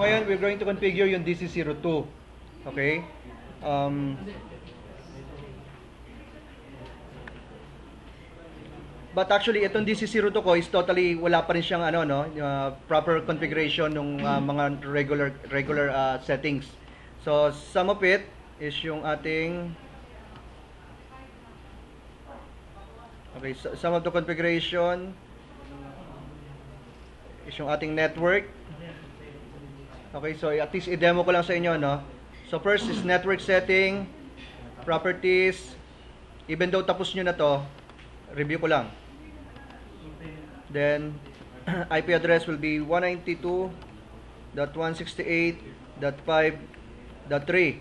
ngayon, we're going to configure yung DC02. Okay? But actually, itong DC02 ko is totally wala pa rin siyang proper configuration ng mga regular settings. So, some of it is yung ating some of the configuration is yung ating network. Okay, so at least i-demo ko lang sa inyo, no? So, first is network setting, properties. Even though tapos nyo na to, review ko lang. Then, IP address will be 192.168.5.3.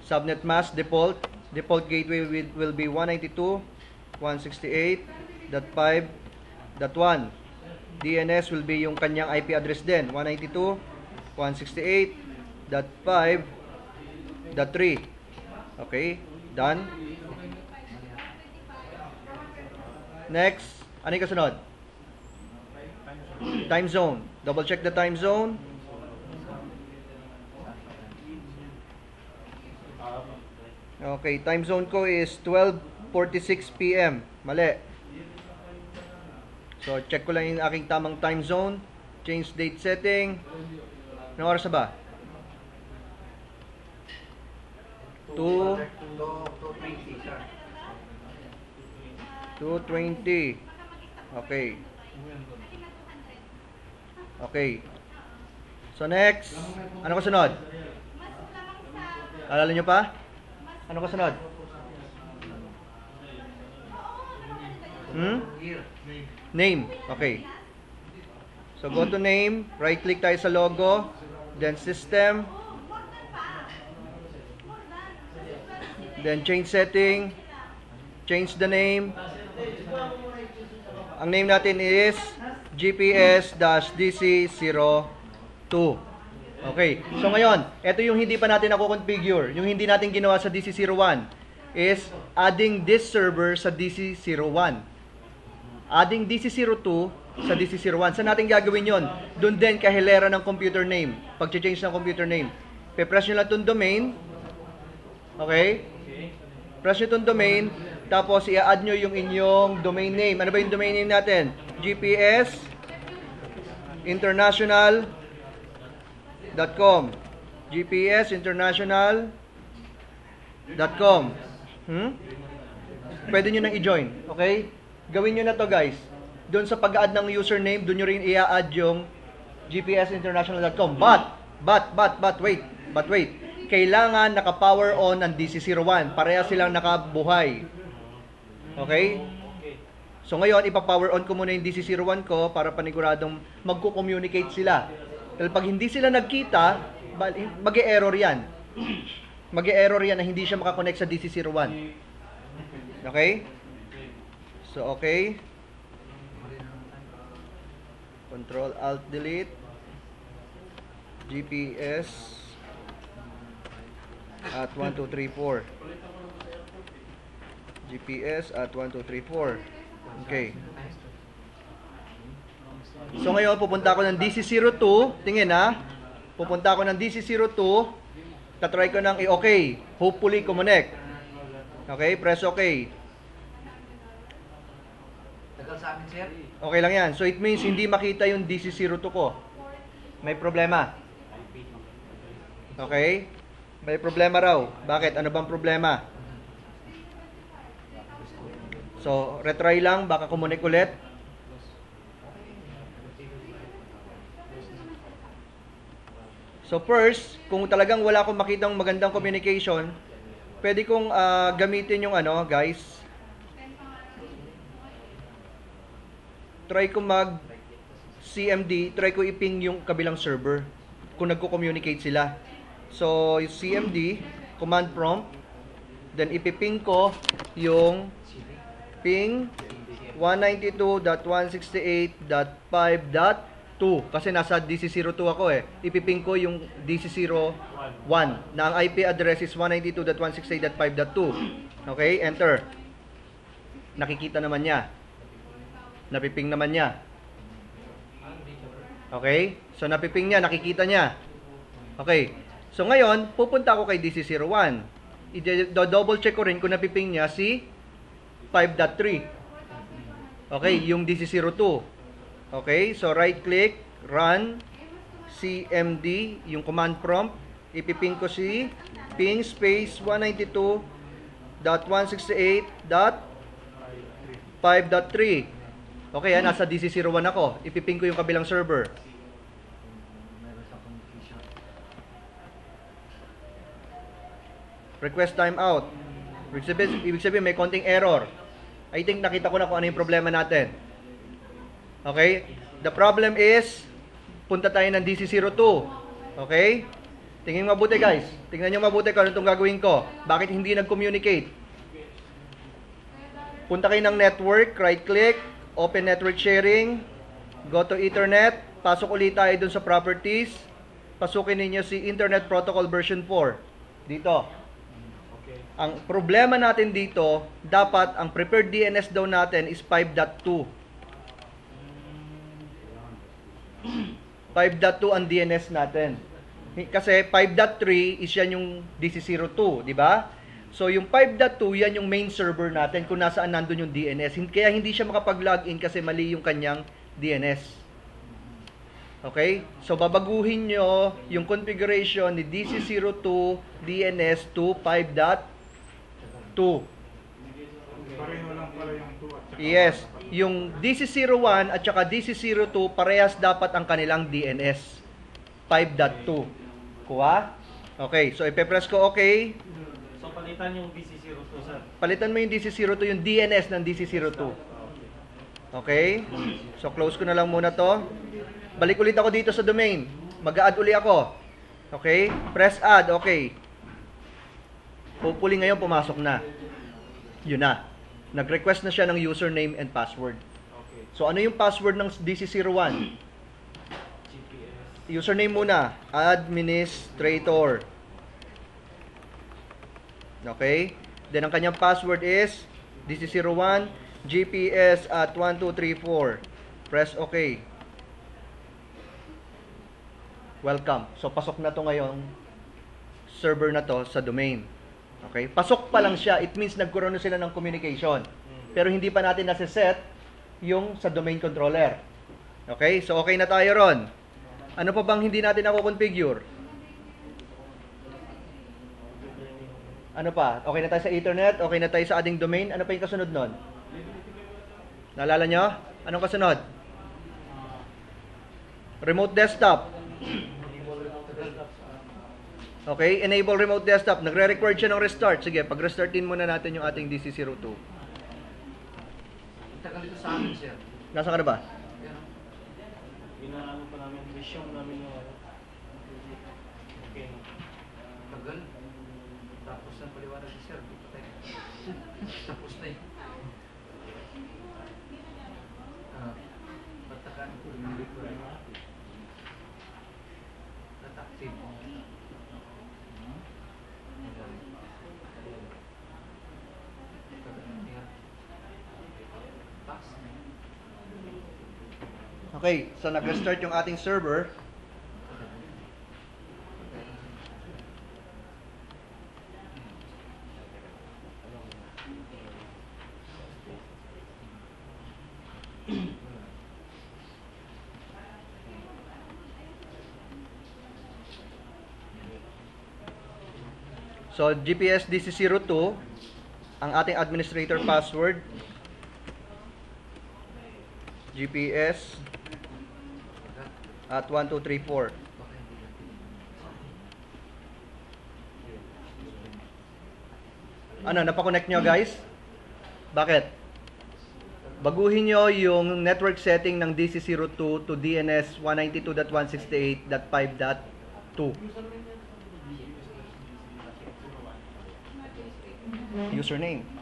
Subnet mask default gateway will be 192.168.5.1. DNS will be yung kanyang IP address din, 192.168.5.3. Okay, done. Next, ano yung kasunod? Time zone. Double check the time zone. Okay, time zone ko is 12:46 PM. Mali. So, check ko lang yung aking tamang time zone. Change date setting. Anong oras na ba? 2:20. Okay. Okay. So next, ano kasunod? Alala nyo pa? Ano kasunod? Name. Okay. So go to name, right click tayo sa logo, then system, then change setting, change the name. Ang name natin is GPS-DC02. Okay. So ngayon, ito yung hindi pa natin nako-configure. Yung hindi natin ginawa sa DC01 is adding this server sa DC01. Adding DC02 sa DC01. Saan natin gagawin yon? Doon din kahilera ng computer name. Pag-change ng computer name. Pe-press nyo lang itong domain. Okay? Press nyo itong domain. Tapos, i-add nyo yung inyong domain name. Ano ba yung domain name natin? GPS International.com. GPS International.com. Pwede nyo nang i-join. Okay? Gawin nyo na to, guys. Doon sa pag-add ng username, doon nyo rin i-add yung GPSinternational.com. But, wait. Kailangan naka-power on ang DC01. Pareha silang nakabuhay. Okay? So ngayon, ipa-power on ko muna yung DC01 ko para paniguradong magko-communicate sila. Dahil pag hindi sila nagkita, mag-e-error yan. Mag-e-error yan na hindi siya makakonect sa DC01. Okay? So, okay. Control-Alt-Delete. GPS at 1234. GPS at 1234. Okay. So ngayon, pupunta ako ng DC02. Tingin ha. Pupunta ako ng DC02. Tatry ko ng i-okay. Hopefully, connect. Okay, press okay. Okay lang yan. So it means hindi makita yung DC02 ko. May problema. Okay? May problema raw. Bakit? Ano bang problema? So, retry lang. Baka kumunik ulit. So first, kung talagang wala akong makitang magandang communication, pwede kong gamitin yung guys. Try ko mag CMD, try ko i-ping yung kabilang server kung nagko-communicate sila. So, yung CMD, command prompt, then ipiping ko yung ping 192.168.5.2 kasi nasa DC02 ako eh. Ipiping ko yung DC01 na ang IP address is 192.168.5.2. Okay, enter. Nakikita naman niya. Napiping naman niya. Okay? So, napiping niya, nakikita niya. Okay. So, ngayon, pupunta ako kay DC01. I-double check ko rin kung napiping niya si 5.3. Okay, yung DC02. Okay, so right-click, run, CMD, yung command prompt. Ipiping ko si ping space 192.168.5.3. Okay, nasa DC01 ako. Ipiping ko yung kabilang server. Request timeout. Ibig sabihin may konting error. I think nakita ko na kung ano yung problema natin. Okay? The problem is, punta tayo ng DC02. Okay? Tingnan mabuti guys. Tingnan nyo mabuti kung ano itong gagawin ko. Bakit hindi nag-communicate? Punta kayo ng network, right-click, open network sharing, go to Ethernet, pasok ulit tayo dun sa properties, pasukin ninyo si Internet Protocol version 4. Dito. Ang problema natin dito, dapat ang preferred DNS daw natin is 5.2. 5.2 ang DNS natin. Kasi 5.3 is yan yung DC02, di ba? So yung 5.2, yan yung main server natin kung nasaan nandun yung DNS. Kaya hindi siya makapag-login kasi mali yung kanyang DNS. Okay? So babaguhin nyo yung configuration ni DC02 DNS to 5.2. Pareho lang pala yung 2 at saka Yes. Yung DC01 at saka DC02, parehas dapat ang kanilang DNS. 5.2. Kuha? Okay. So, ipe-press ko okay. So, palitan yung DC02, sir. Palitan mo yung DC02, yung DNS ng DC02. Okay? So, close ko na lang muna to. Balik ulit ako dito sa domain. Mag-add uli ako. Okay? Press add. Okay. Hopefully ngayon pumasok na. Yun na. Nag-request na siya ng username and password. Okay. So, ano yung password ng DC01? GPS. Username muna. Administrator. Okay? Then, ang kanyang password is DC01 GPS at 1234. Press OK. Welcome. So, pasok na to ngayong server na to sa domain. Okay? Pasok pa lang siya. It means nagkaroon na sila ng communication. Pero hindi pa natin nasa-set yung sa domain controller. Okay? So, okay na tayo ron. Ano pa bang hindi natin ako-configure? Ano pa? Okay na tayo sa Ethernet? Okay na tayo sa ating domain? Ano pa yung kasunod nun? Naalala nyo? Anong kasunod? Remote desktop. Okay, enable remote desktop. Nagre-record siya ng restart. Sige, pag-restartin muna natin yung ating DC02. Tagal ito sa amin, sir. Nasaan ka na ba? Ginaano pa namin, vision namin yung okay. Tagal. Tapos na paliwanag si sir. Tapos na eh. Patakan ko. Nataktiv. Okay, so nag-restart yung ating server. So, GPS DC02, ang ating administrator password. GPS at 1234. Ano, napakonect nyo guys? Bakit? Baguhin nyo yung network setting ng DC02 to DNS 192.168.5.2. Username.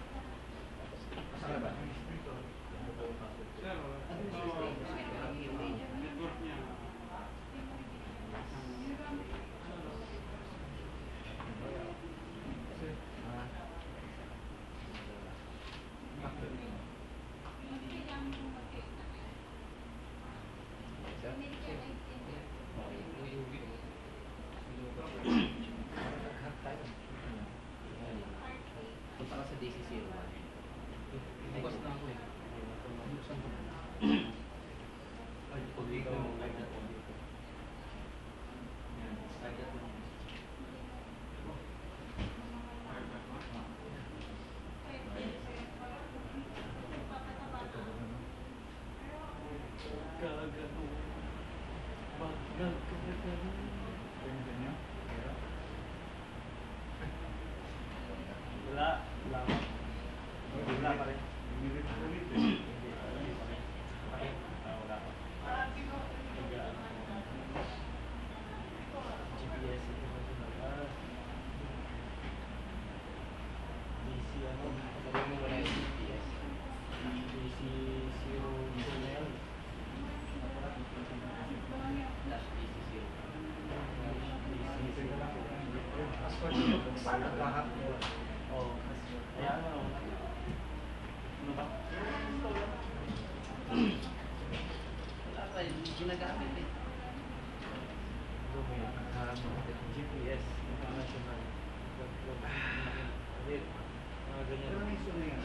Pinsan niyo? Wala. Wala pa. Wala pa rin. Umilit ulit eh. Hindi. Hindi pa rin. Wala pa. GPS international. DC ano? Sabi mo wala yung GPS. DC 02 na yan. Last DC0. DC Paano nagkahap yun? Oh. Kaya ano? Ano ba? Wala pa, ginagamit eh. Domain. GPS international. Hindi. Mga ganyan. Pero may sunay yan.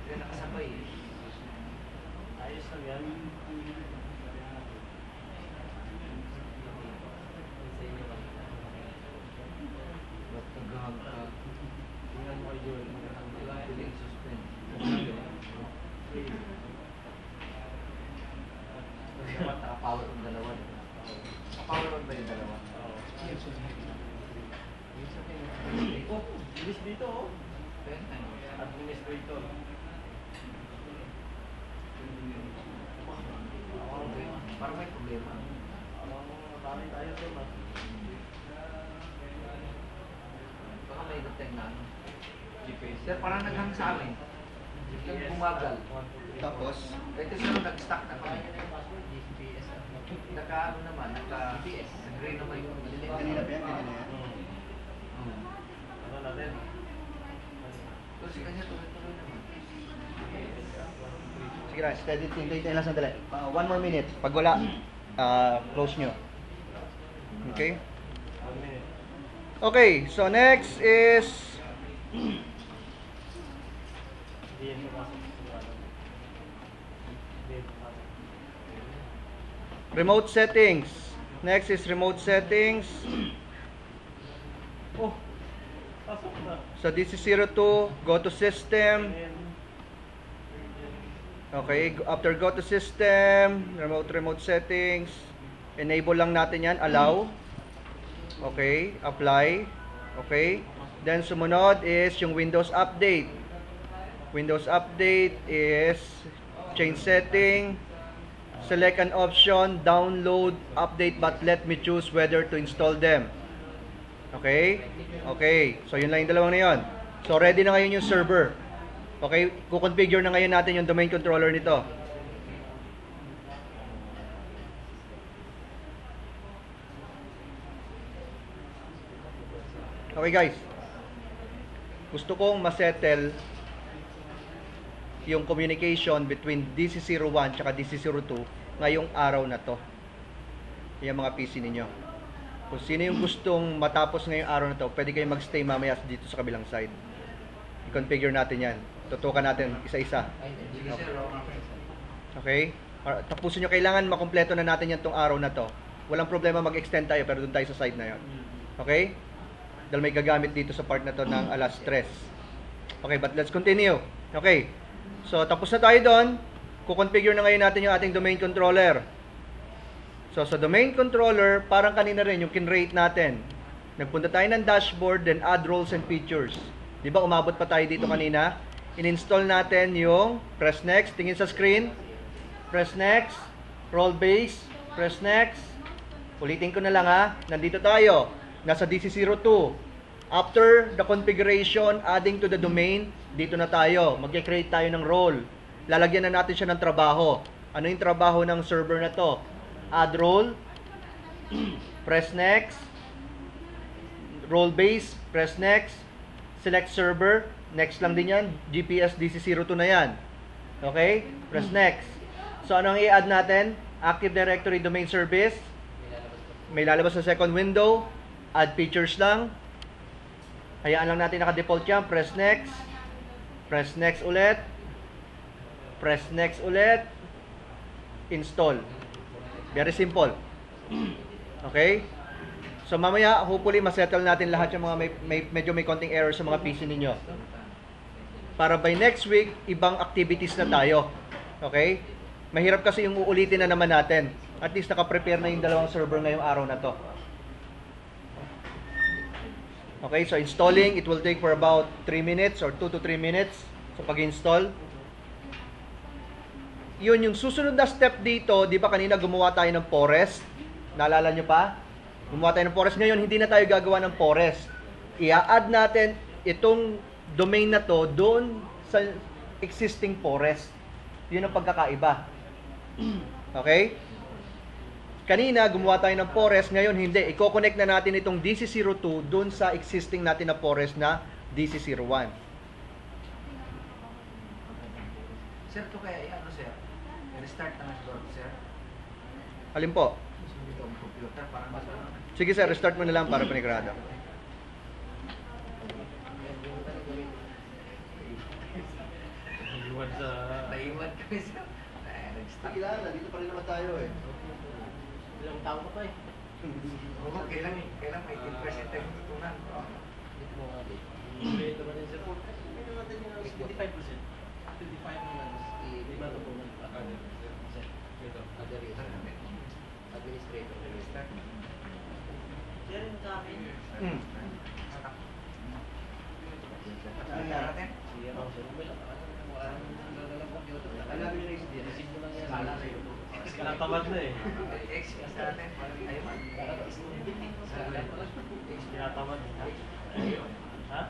Kaya nakasabay eh. Ayos lang yan. Sa inyo ba? Nagkahap ka. Tingnan mo kayo yun. Wala yung suspend. Dapat naka-power on dalawa. Naka-power on ba yung dalawa? Oh, bilis dito oh. Administrator. Parang may problema. Marami tayo doon ah. Baka may nagtag na ano. GPS. Sir, parang naghang sa amin. Biglang bumagal. Tapos, Ito sir, nag-stuck na kami. GPS. Naka-ano naman, naka-GPS. Nag-gray naman yung kanina ba yan? Kanina yan? Ano natin? Kasi kanya tuloy-tuloy naman. Sige na, steady, hintayin lang sandali. 1 more minute. Pag wala, close nyo. Okay? 1 minute. Okay, so next is Hindi yan papasok sa ano. Hindi yan papasok. remote settings. Next is remote settings. Oh! Pasok na. So this is 02, go to system. Ayan. Okay, after go to system, remote settings, enable lang natin yan, allow. Okay, apply. Okay, then sumunod is yung Windows Update. Windows Update is change setting, select an option, download, update, but let me choose whether to install them. Okay? Okay, so yun lang yung dalawang na yun. So ready na ngayon yung server. Okay, kukonfigure na ngayon natin yung domain controller nito. Okay guys, gusto kong masettle yung communication between DC01 at DC02 ngayong araw na to. Yung mga PC ninyo. Kung sino yung gustong matapos ngayong araw na to, pwede kayong magstay mamaya dito sa kabilang side. I-configure natin yan. Tutukan natin isa-isa. Sige sir, Okay? Tapusin nyo, kailangan makumpleto na natin yan tong araw na to. Walang problema mag-extend tayo, pero doon tayo sa side na yon. Okay? Dahil may gagamit dito sa part na to ng alas 3. Okay, but let's continue. Okay. So, tapos na tayo doon. Kukonfigure na ngayon natin yung ating domain controller. So, sa domain controller, parang kanina rin yung kinrate natin. Nagpunta tayo ng dashboard, then add roles and features. Di ba, umabot pa tayo dito kanina? In-install natin yung press next, tingin sa screen. Press next, role base, press next. Ulitin ko na lang ha. Nandito tayo. Nasa DC02. After the configuration, adding to the domain, dito na tayo. Mag-create tayo ng role. Lalagyan na natin siya ng trabaho. Ano yung trabaho ng server na to? Add role. Press next. Role base. Press next. Select server. Next lang din yan. GPS DC02 na yan. Okay? Press next. So, ano ang i-add natin? Active Directory Domain Service. May lalabas sa second window. Add features lang. Hayaan lang natin naka-default yan. Press next. Press next ulit. Press next ulit. Install. Very simple. Okay? So mamaya, hopefully, masettle natin lahat yung mga medyo may konting error sa mga PC ninyo. Para by next week, ibang activities na tayo. Okay? Mahirap kasi yung uulitin na naman natin. At least naka-prepare na yung dalawang server ngayong araw na to. Okay, so installing, it will take for about 3 minutes or 2 to 3 minutes. So pag-install. Yun, yung susunod na step dito, di ba kanina gumawa tayo ng forest? Naalala nyo pa? Gumawa tayo ng forest. Ngayon, hindi na tayo gagawa ng forest. I-add natin itong domain na to doon sa existing forest. Yun ang pagkakaiba. Okay? Kanina, gumawa tayo ng forest. Ngayon, hindi. I-connect na natin itong DC02 doon sa existing natin na forest na DC01. Sir, to kaya ano sir? Restart na siguro sir. Alin po? Itong computer parang mas Sige sir, restart mo na lang para panigurado. Iwan sa... naiwan kami sir. Nag-start. Dito pa rin naman tayo eh. Ilang tao pa pa eh. Oo, kailan may 10% tayo tutunan. Ito ba din sir? 25%. 25 naman. Di ba tutunan pa? Ito. Administrator. Sir, sa akin. Natin? Tinatamad na eh. Experience natin. Ayun. Tinatamad. Ha?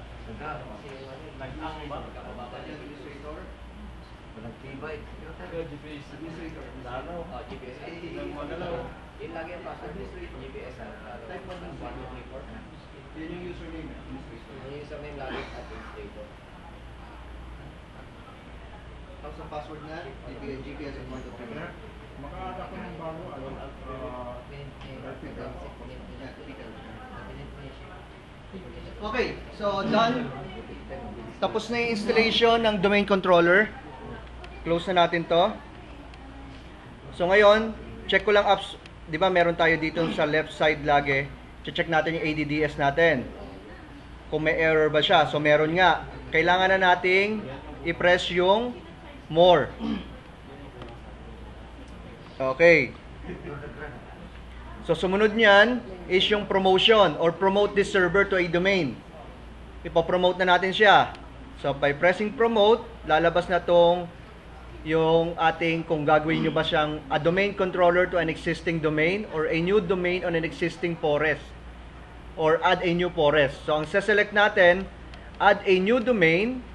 Nag-ang ba? Walang tibay. GPS. Lalo. GPS. Nagmagalaw. Yun lagi ang password. GPS. Type mo ng 124. Yun yung username. Yung username lagi administrator. Tapos ang password na, GPS at 123. Maka-add ako ng bago, Okay, so done. Tapos na yung installation ng domain controller. Close na natin to. So ngayon, check ko lang apps. Di ba meron tayo dito sa left side lagi. Check natin yung ADDS natin. Kung may error ba siya. So meron nga. Kailangan na nating i-press yung more. Okay. So sumunod niyan is yung promotion or promote this server to a domain. Ipo-promote na natin siya. So by pressing promote, lalabas na tong yung ating kung gagawin nyo ba siyang a domain controller to an existing domain or a new domain on an existing forest or add a new forest. So ang se-select natin, add a new domain.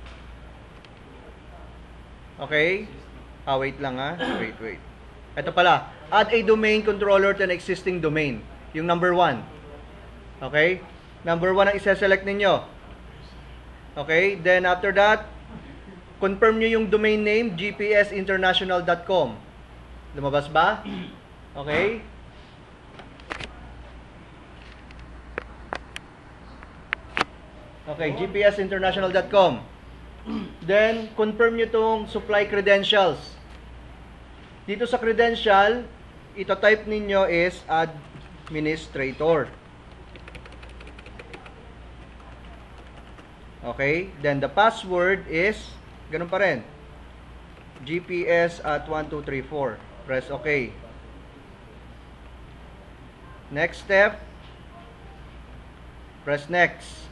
Okay? Wait lang ha. Wait. Ito pala, add a domain controller to an existing domain. Yung number 1. Okay? Number 1 ang isa-select ninyo. Okay? Then after that, confirm nyo yung domain name, gpsinternational.com. Lumabas ba? Okay? Okay, gpsinternational.com. Then, confirm nyo itong supply credentials. Dito sa credential, ito type ninyo is administrator. Okay? Then, the password is, ganun pa rin. GPS at 1234. Press OK. Next step. Press next.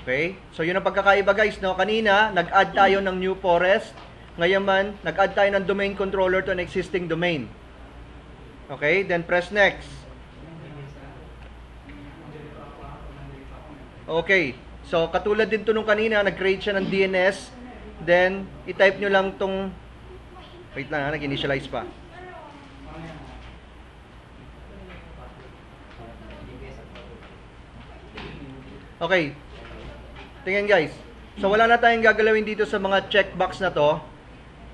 Okay? So, yun ang pagkakaiba guys, no? Kanina, nag-add tayo ng new forest. Ngayon man, nag-add tayo ng domain controller to an existing domain. Okay? Then, press next. Okay. So, katulad din to nung kanina, nag-create siya ng DNS. Then, i-type nyo lang tong... Wait lang ha, nag-initialize pa. Okay. Tingnan guys. So, wala na tayong gagalawin dito sa mga checkbox na to.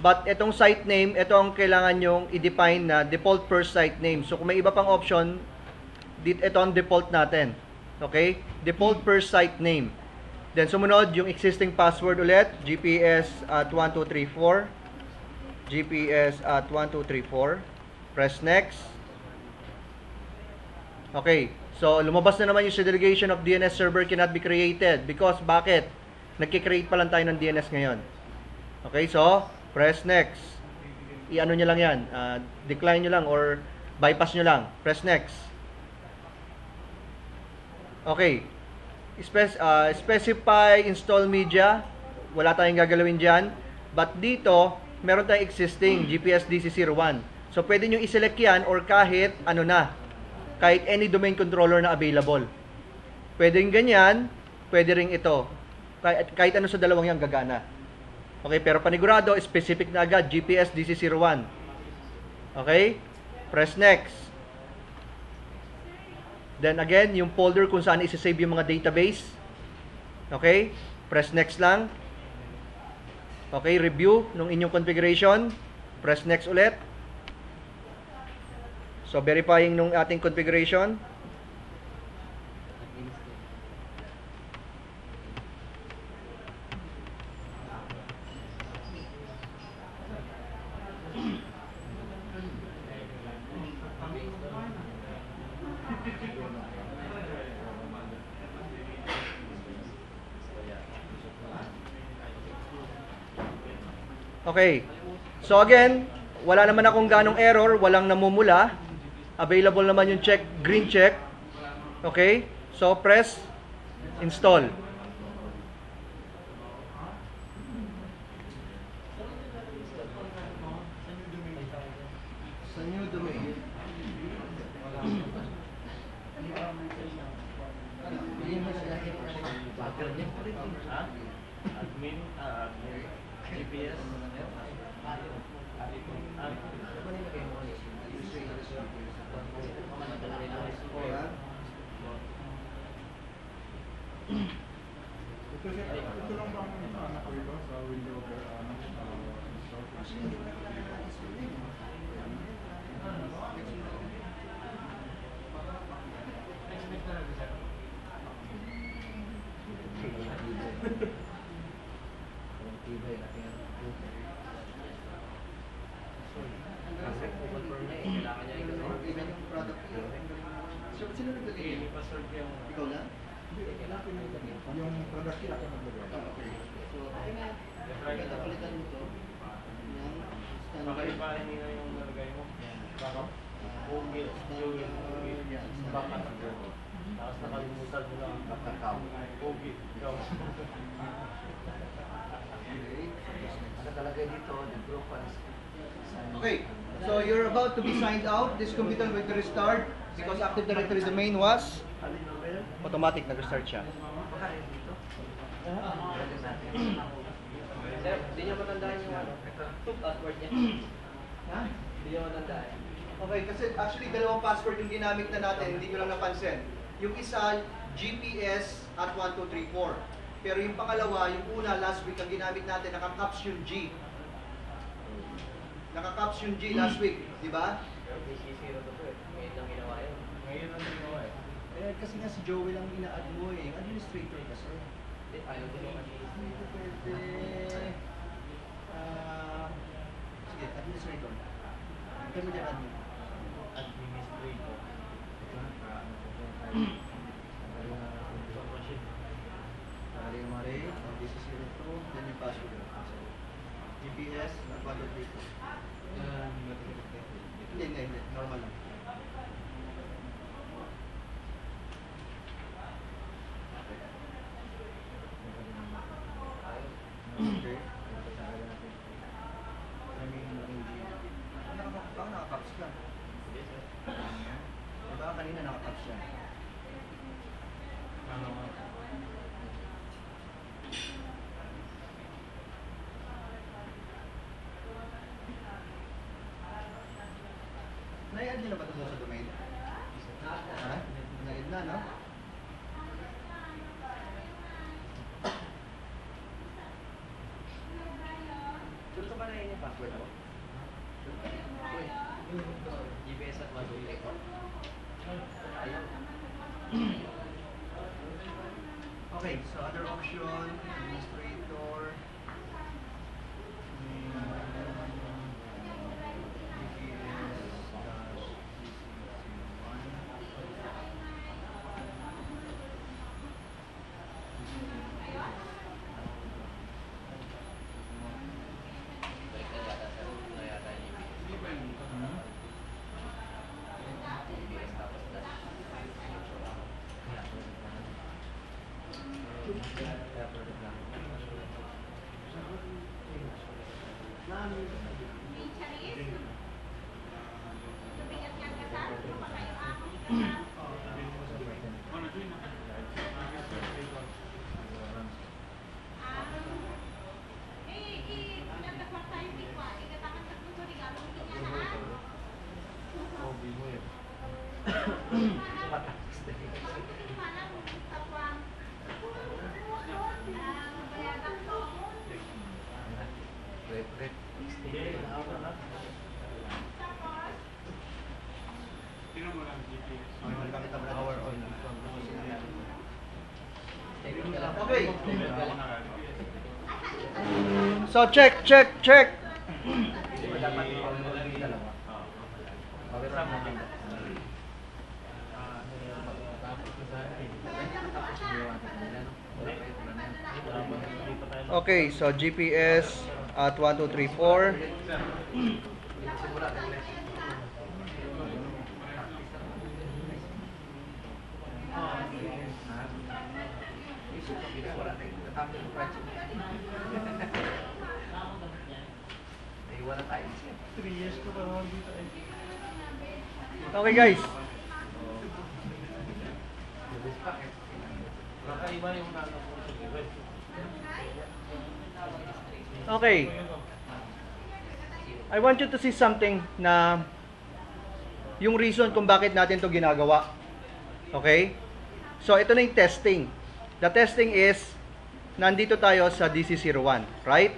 But, itong site name, ito ang kailangan nyong i-define na default first site name. So, kung may iba pang option, ito ang default natin. Okay? Default first site name. Then, sumunod, yung existing password ulit, GPS at 1234. GPS at 1234. Press next. Okay. So, lumabas na naman yung segregation of DNS server cannot be created. Because, bakit? Nagkikreate pa lang tayo ng DNS ngayon. Okay, so, press next. i-ano nyo lang yan, decline nyo lang or bypass nyo lang. Press next. Okay. Specify install media. Wala tayong gagalawin dyan. But dito, meron tayong existing GPS DC01. So, pwede nyo i-select yan or kahit ano na. Kahit any domain controller na available. Pwede rin ganyan, pwede rin ito. Kahit ano sa dalawang yan gagana. Okay, pero panigurado, specific na agad, GPS DC01. Okay? Press next. Then again, yung folder kung saan isi-save yung mga database. Okay? Press next lang. Okay, review nung inyong configuration. Press next ulit. So, verifying nung ating configuration. Okay. So again, wala naman akong ganong error, walang namumula. Available naman yung check, green check. Okay? So press install. Sa new domain. Admin, GPS. Ito lang ba ang anak ko ito sa window Sino naglagay? Ikaw na? yung product kit ako naglagay. Okay. So, palitan mo to ng standard. Pakaibahin nila yung nalagay mo. Baka Google, Yan, baka standard. tapos nakalimutan mo lang ang Google. Ano talaga dito, the group was Okay, so you're about to be signed out. This computer will be restart because Active Directory domain was automatic, nag-restart siya. baka rin dito. Lagyan natin. Sir, hindi niyo matandaan yung password niya. Ha? Hindi niyo matandaan. Okay, kasi actually dalawang password yung ginamit na natin, hindi ko lang napansin. Yung isa, GPS at 1234. Pero yung pangalawa, yung una, last week, ang ginamit natin, naka-caps yung G. Naka-caps yung G last week, di ba? Pero DC0 to po eh. Ngayon lang ginawa yun. Ngayon lang ginawa eh. Eh, kasi nga si Joey lang ina-add mo eh. Yung administrator kasi. Ayaw ko naman Hindi pwede. Sige, administrator. Ito mo dyan admin. administrator. Mare, this is 02, then yung password. GPS, nagpagod dito. Hindi, normal lang. Okay. Baka naka-caps ka. Diba kanina naka-caps siya? Na-add nyo na ba ito sa domain? Ha? Na-add na, no? Gusto ba na yun yung password mo? GPS at 123. Ayaw. Okay, so other option, administrator, Balik na yata sa root na yata yung GPS. Okay. So check. Okay, so GPS at 1, 2, 3, 4. Okay guys. Okay. I want you to see something na yung reason kung bakit natin to ginagawa. Okay? So ito na yung testing. The testing is nandito tayo sa DC01, right?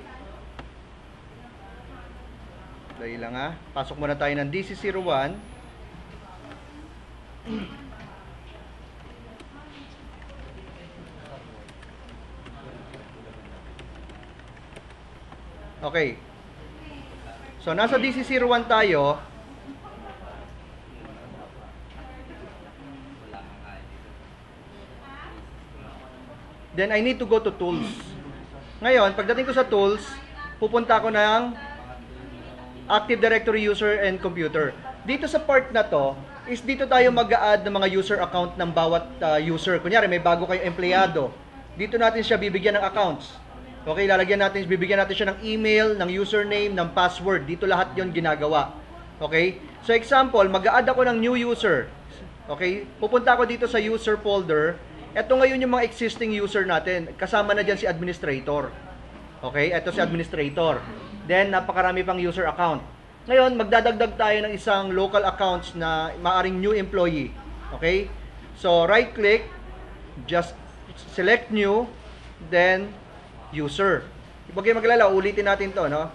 Dahil lang ha. Pasok muna tayo ng DC01. Okay. So, nasa DC01 tayo. Then, I need to go to tools. Ngayon, pagdating ko sa tools, pupunta ako ng Active Directory User and Computer. Dito sa part na to, is dito tayo mag-a-add ng mga user account ng bawat user. Kunyari, may bago kayong empleyado. Dito natin siya bibigyan ng accounts. Okay, bibigyan natin siya ng email, ng username, ng password. Dito lahat yon ginagawa. Okay? So example, mag-a-add ako ng new user. Okay? Pupunta ako dito sa user folder. Ito ngayon yung mga existing user natin. Kasama na dyan si administrator. Okay? Ito si administrator. Then, napakarami pang user account. Ngayon, magdadagdag tayo ng isang local accounts na maaring new employee. Okay? So, right-click, just select new, then user. Huwag kayo maglala, ulitin natin to, no?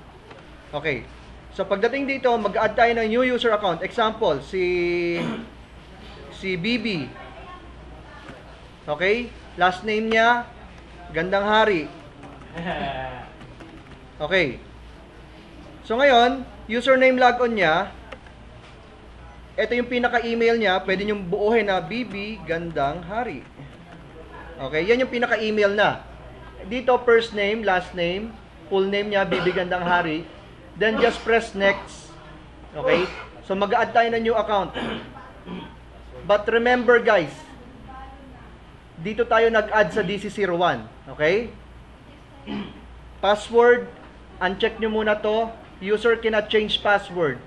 Okay. So, pagdating dito, mag-add tayo ng new user account. Example, si BB. Okay? Last name niya, Gandang Hari. Okay. So, ngayon, username logon niya, ito yung pinaka-email niya, pwede niyong buuhin na BB Gandang Hari. Okay? Yan yung pinaka-email na. Dito, first name, last name, full name niya, BB Gandang Hari. Then, just press next. Okay? So, mag-add tayo ng new account. But remember, guys, dito tayo nag-add sa DC01. Okay? Password, uncheck nyo muna to. User cannot change password.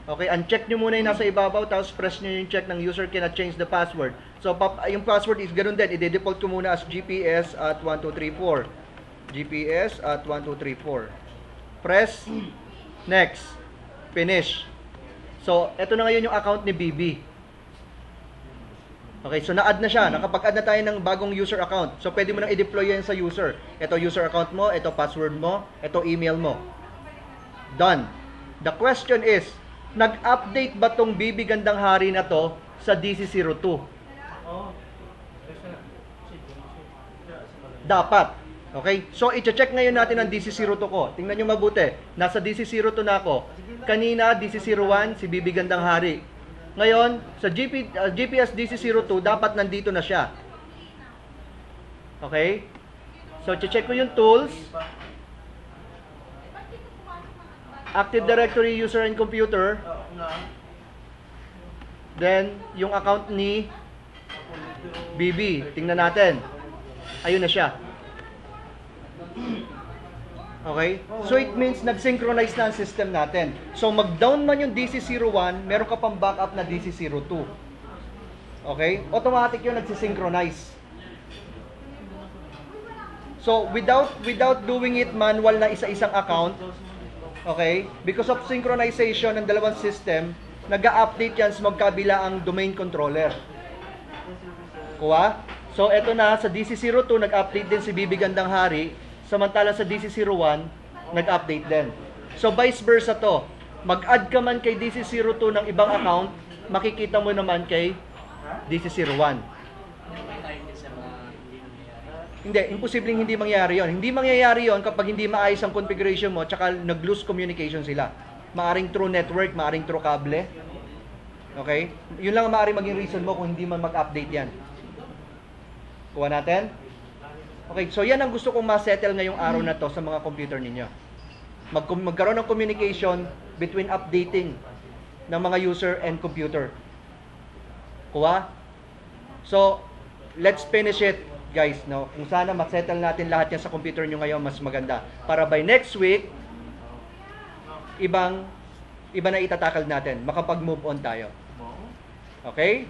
Okay, uncheck nyo muna yung nasa ibabaw, tapos press nyo yung check ng user cannot change the password. So, yung password is ganun din. I-default ko muna as GPS at 1234. GPS at 1234. Press next. Finish. So, eto na ngayon yung account ni BB. Okay, so na-add na siya. Nakapag-add na tayo ng bagong user account. So, pwede mo nang i-deploy yan sa user. Ito user account mo, ito password mo, ito email mo. Done. The question is, nag-update ba tong BB Gandang Hari na to sa DC02? Dapat. Okay? So, i-check ngayon natin ang DC02 ko. Tingnan nyo mabuti. Nasa DC02 na ako. Kanina, DC01, si BB Gandang Hari. Ngayon, sa GPS DC02, dapat nandito na siya. Okay? So, i-check ko yung tools. Active Directory User and Computer. Then, yung account ni BB. Tingnan natin. Ayun na siya. Okay? So it means nag-synchronize na ang system natin. So mag-down man yung DC01, meron ka pang backup na DC02. Okay? Automatic yun nagsisynchronize. So without doing it manual na isa-isang account, okay? Because of synchronization ng dalawang system, nag-a-update yan sa magkabila ang domain controller. Kuha? So eto na, sa DC02 nag-update din si Bibi Gandang Hari, samantala sa DC01 nag-update din. So vice versa to. Mag-add ka man kay DC02 ng ibang account, makikita mo naman kay DC01. Hindi, imposibleng hindi mangyari yon. Hindi mangyayari yon kapag hindi maayos ang configuration mo tsaka nag-lose communication sila. Maaring through network, maaring through kable. Okay? Yun lang ang maaring maging reason mo kung hindi man mag-update yan. Kuha natin? Okay, so yan ang gusto kong ma-settle ngayong araw na to sa mga computer ninyo. Magkaroon ng communication between updating ng mga user and computer. Kuha? So, let's finish it, guys. No? Kung sana ma-settle natin lahat yan sa computer nyo ngayon, mas maganda. Para by next week, iba na itatakal natin. Makapag-move on tayo. Okay?